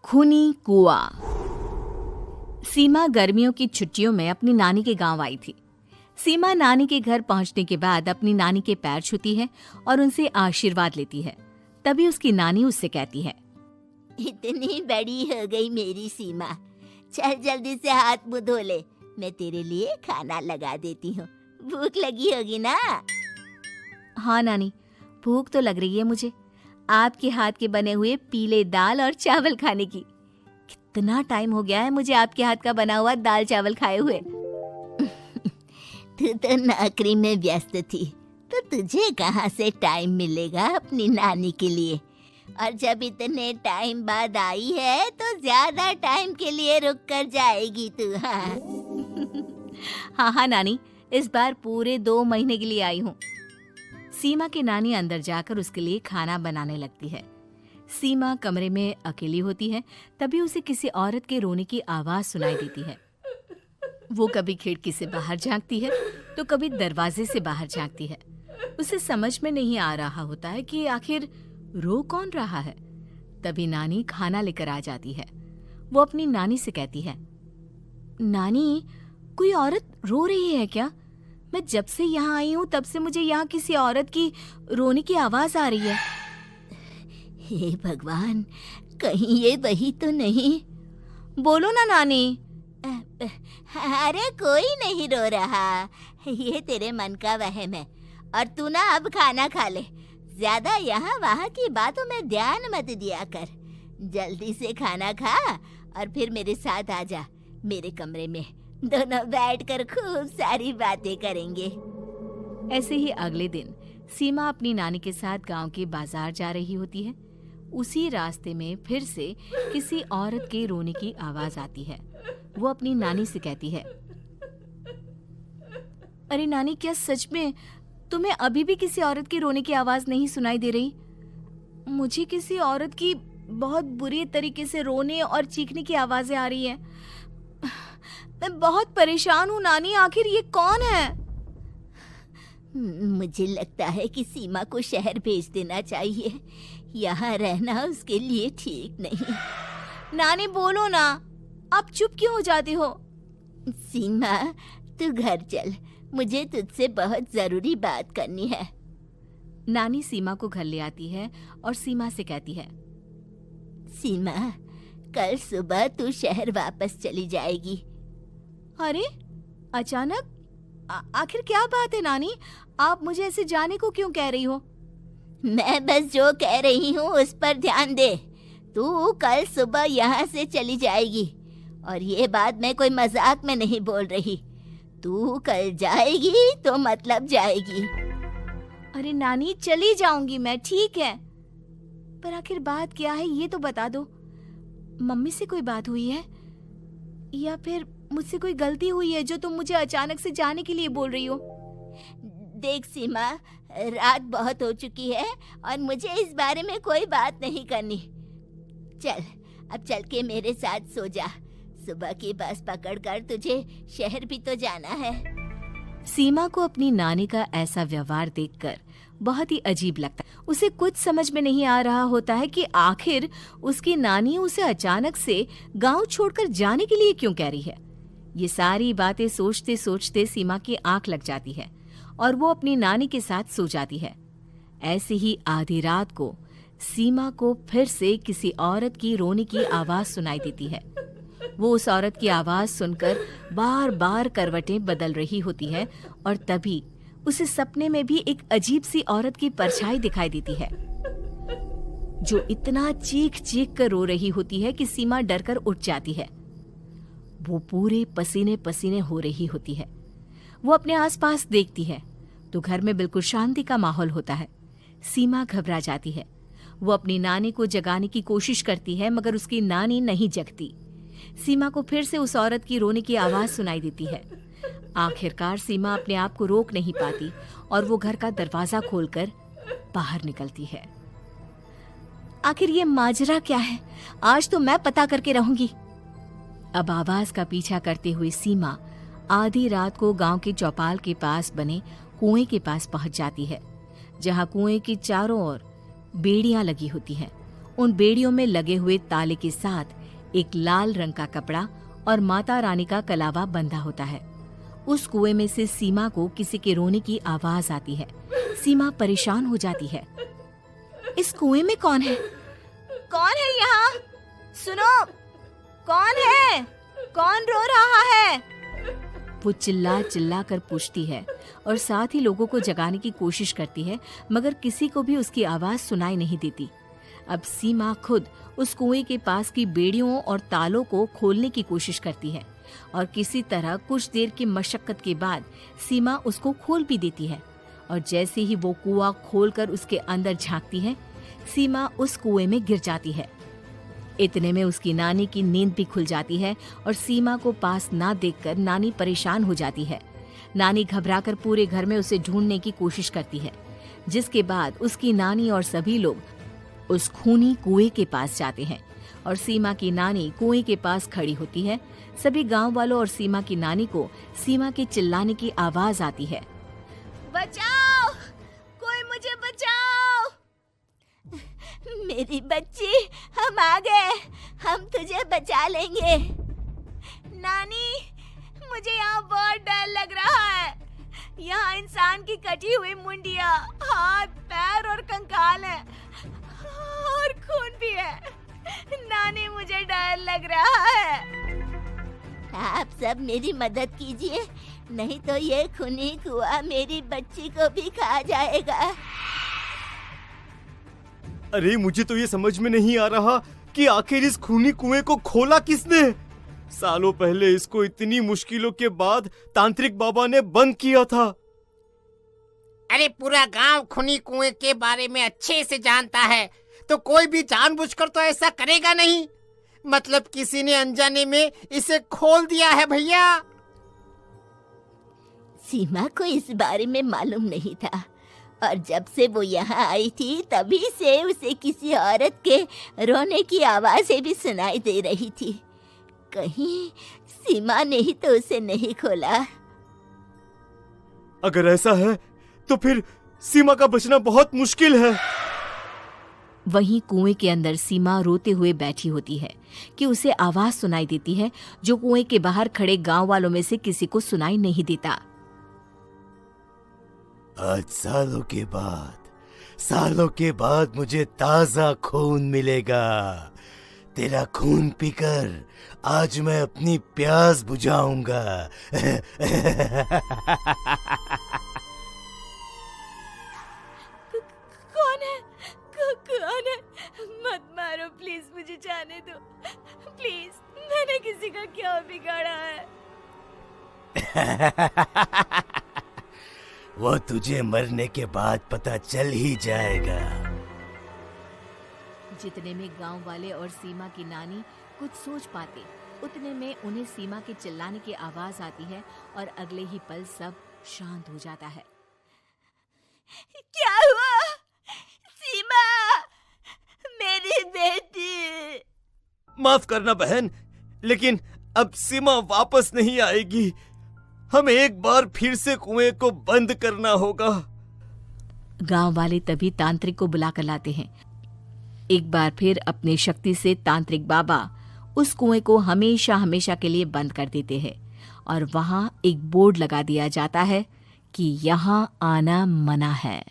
खूनी कुआं। सीमा गर्मियों की छुट्टियों में अपनी नानी के गांव आई थी। सीमा नानी के घर पहुंचने के बाद अपनी नानी के पैर छूती है और उनसे आशीर्वाद लेती है। तभी उसकी नानी उससे कहती है, इतनी बड़ी हो गई मेरी सीमा, चल जल्दी से हाथ मुंह धो ले, मैं तेरे लिए खाना लगा देती हूँ। भूख लगी होगी ना? हाँ नानी, भूख तो लग रही है मुझे, आपके हाथ के बने हुए पीले दाल और चावल खाने की। कितना टाइम हो गया है मुझे आपके हाथ का बना हुआ दाल चावल खाए हुए। तू तो नौकरी में व्यस्त थी, तो तुझे कहाँ से टाइम मिलेगा अपनी नानी के लिए? और जब इतने टाइम बाद आई है तो ज्यादा टाइम के लिए रुक कर जाएगी तू। हाँ नानी, इस बार पूरे 2 महीने के लिए आई हूँ। सीमा की नानी अंदर जाकर उसके लिए खाना बनाने लगती है। सीमा कमरे में अकेली होती है, तभी उसे किसी औरत के रोने की आवाज सुनाई देती है। वो कभी खिड़की से बाहर झांकती है तो कभी दरवाजे से बाहर झांकती है। उसे समझ में नहीं आ रहा होता है कि आखिर रो कौन रहा है। तभी नानी खाना लेकर आ जाती है। वो अपनी नानी से कहती है, नानी, कोई औरत रो रही है क्या? मैं जब से यहाँ आई हूँ तब से मुझे यहाँ किसी औरत की रोने की आवाज आ रही है। हे भगवान, कहीं ये वही तो नहीं? बोलो ना नानी। अरे कोई नहीं रो रहा, ये तेरे मन का वहम है। और तू ना अब खाना खा ले, ज्यादा यहाँ वहाँ की बातों में ध्यान मत दिया कर। जल्दी से खाना खा और फिर मेरे साथ आ जा मेरे कमरे में, दोनों बैठकर खूब सारी बातें करेंगे। ऐसे ही अगले दिन सीमा अपनी नानी के साथ गांव के बाजार जा रही होती है। उसी रास्ते में फिर से किसी औरत के रोने की आवाज आती है। वो अपनी नानी से कहती है, अरे नानी, क्या सच में तुम्हें अभी भी किसी औरत की रोने की आवाज नहीं सुनाई दे रही? मुझे किसी औरत की बहुत बुरी तरीके से रोने और चीखने की आवाजें आ रही है। मैं बहुत परेशान हूँ नानी, आखिर ये कौन है? मुझे लगता है कि सीमा को शहर भेज देना चाहिए, यहाँ रहना उसके लिए ठीक नहीं। नानी बोलो ना, आप चुप क्यों हो जाती हो? सीमा, तू घर चल, मुझे तुझसे बहुत जरूरी बात करनी है। नानी सीमा को घर ले आती है और सीमा से कहती है, सीमा, कल सुबह तू शहर वापस चली जाएगी। अरे अचानक? आखिर क्या बात है नानी, आप मुझे ऐसे जाने को क्यों कह रही हो? मैं बस जो कह रही हूँ उस पर ध्यान दे। तू कल सुबह यहाँ से चली जाएगी, और ये बात मैं कोई मजाक में नहीं बोल रही। तू कल जाएगी तो मतलब जाएगी। अरे नानी, चली जाऊंगी मैं, ठीक है, पर आखिर बात क्या है ये तो बता दो। मम्मी से कोई बात हुई है या फिर मुझसे कोई गलती हुई है जो तुम मुझे अचानक से जाने के लिए बोल रही हो? देख सीमा, रात बहुत हो चुकी है और मुझे इस बारे में कोई बात नहीं करनी। चल, अब चल के मेरे साथ सो जा। सुबह की बस पकड़कर तुझे शहर भी तो जाना है। सीमा को अपनी नानी का ऐसा व्यवहार देखकर बहुत ही अजीब लगता है। उसे कुछ समझ में नहीं आ रहा होता है कि आखिर उसकी नानी उसे अचानक से गांव छोड़कर जाने के लिए क्यों कह रही है। ये सारी बातें सोचते सोचते सीमा की आंख लग जाती है और वो अपनी नानी के साथ सो जाती है। ऐसे ही आधी रात को सीमा को फिर से किसी औरत की रोने की आवाज सुनाई देती है। वो उस औरत की आवाज सुनकर बार बार करवटें बदल रही होती है और तभी उसे सपने में भी एक अजीब सी औरत की परछाई दिखाई देती है, जो इतना चीख चीख कर रो रही होती है कि सीमा डरकर उठ जाती है। वो पूरे पसीने पसीने हो रही होती है। वो अपने आसपास देखती है तो घर में बिल्कुल शांति का माहौल होता है। सीमा घबरा जाती है। वो अपनी नानी को जगाने की कोशिश करती है, मगर उसकी नानी नहीं जगती। सीमा को फिर से उस औरत की रोने की आवाज सुनाई देती है। आखिरकार सीमा अपने आप को रोक नहीं पाती और वो घर का दरवाजा खोलकर बाहर निकलती है। आखिर ये माजरा क्या है? आज तो मैं पता करके रहूंगी। अब आवाज का पीछा करते हुए सीमा आधी रात को गांव के चौपाल के पास बने कुएं के पास पहुंच जाती है, जहां कुएं की चारों ओर बेड़ियां लगी होती हैं उन बेड़ियों में लगे हुए ताले के साथ एक लाल रंग का कपड़ा और माता रानी का कलावा बंधा होता है। उस कुएं में से सीमा को किसी के रोने की आवाज आती है। सीमा परेशान हो जाती है। इस कुएं में कौन है? कौन है यहाँ? सुनो, कौन है? कौन रो रहा है? वो चिल्ला चिल्ला कर पूछती है और साथ ही लोगों को जगाने की कोशिश करती है, मगर किसी को भी उसकी आवाज सुनाई नहीं देती। अब सीमा खुद उस कुएं के पास की बेड़ियों और तालों को खोलने की कोशिश करती है और किसी तरह कुछ देर की मशक्कत के बाद सीमा उसको खोल भी देती है। और जैसे ही वो कुआं खोलकर उसके अंदर झांकती है, सीमा उस कुएं में गिर जाती है। इतने में उसकी नानी की नींद भी खुल जाती है और सीमा को पास ना देखकर नानी परेशान हो जाती है। नानी घबराकर पूरे घर में उसे ढूंढने की कोशिश करती है, जिसके बाद उसकी नानी और सभी लोग उस खूनी कुएं के पास जाते हैं और सीमा की नानी कुएं के पास खड़ी होती है। सभी गांव वालों और सीमा की नानी को सीमा के चिल्लाने की आवाज आती है। बचाओ, कोई मुझे बचाओ। मेरी बच्ची, हम आ गए, हम तुझे बचा लेंगे। नानी, मुझे यहाँ बहुत डर लग रहा है। यहाँ इंसान की कटी हुई मुंडिया, हाथ, पैर और कंकाल है और खून भी है। नानी, मुझे डर लग रहा है। आप सब मेरी मदद कीजिए, नहीं तो ये खूनी कुआं मेरी बच्ची को भी खा जाएगा। अरे मुझे तो ये समझ में नहीं आ रहा कि आखिर इस खूनी कुएं को खोला किसने। सालों पहले इसको इतनी मुश्किलों के बाद तांत्रिक बाबा ने बंद किया था। अरे पूरा गांव खूनी कुएं के बारे में अच्छे से जानता है, तो कोई भी जानबूझकर तो ऐसा करेगा नहीं। मतलब किसी ने अनजाने में इसे खोल दिया है भैया। सीमा को इस बारे में मालूम नहीं था और जब से वो यहाँ आई थी तभी से उसे किसी औरत के रोने की आवाजें भी सुनाई दे रही थी। कहीं सीमा ने ही तो उसे नहीं खोला। अगर ऐसा है तो फिर सीमा का बचना बहुत मुश्किल है। वहीं कुएं के अंदर सीमा रोते हुए बैठी होती है कि उसे आवाज सुनाई देती है जो कुएं के बाहर खड़े गांव वालों में से किसी को सुनाई नहीं देता। आज सालों के बाद मुझे ताजा खून मिलेगा। तेरा खून पीकर आज मैं अपनी प्यास बुझाऊंगा। कौन है? मत मारो प्लीज, मुझे जाने दो प्लीज। मैंने किसी का क्या बिगाड़ा है? वो तुझे मरने के बाद पता चल ही जाएगा। जितने में गांव वाले और सीमा की नानी कुछ सोच पाते, उतने में उन्हें सीमा के चिल्लाने की आवाज आती है और अगले ही पल सब शांत हो जाता है। क्या हुआ? सीमा, मेरी बेटी। माफ करना बहन, लेकिन अब सीमा वापस नहीं आएगी। हमें एक बार फिर से कुएं को बंद करना होगा। गांव वाले तभी तांत्रिक को बुला कर लाते हैं। एक बार फिर अपनी शक्ति से तांत्रिक बाबा उस कुएं को हमेशा हमेशा के लिए बंद कर देते हैं और वहां एक बोर्ड लगा दिया जाता है कि यहाँ आना मना है।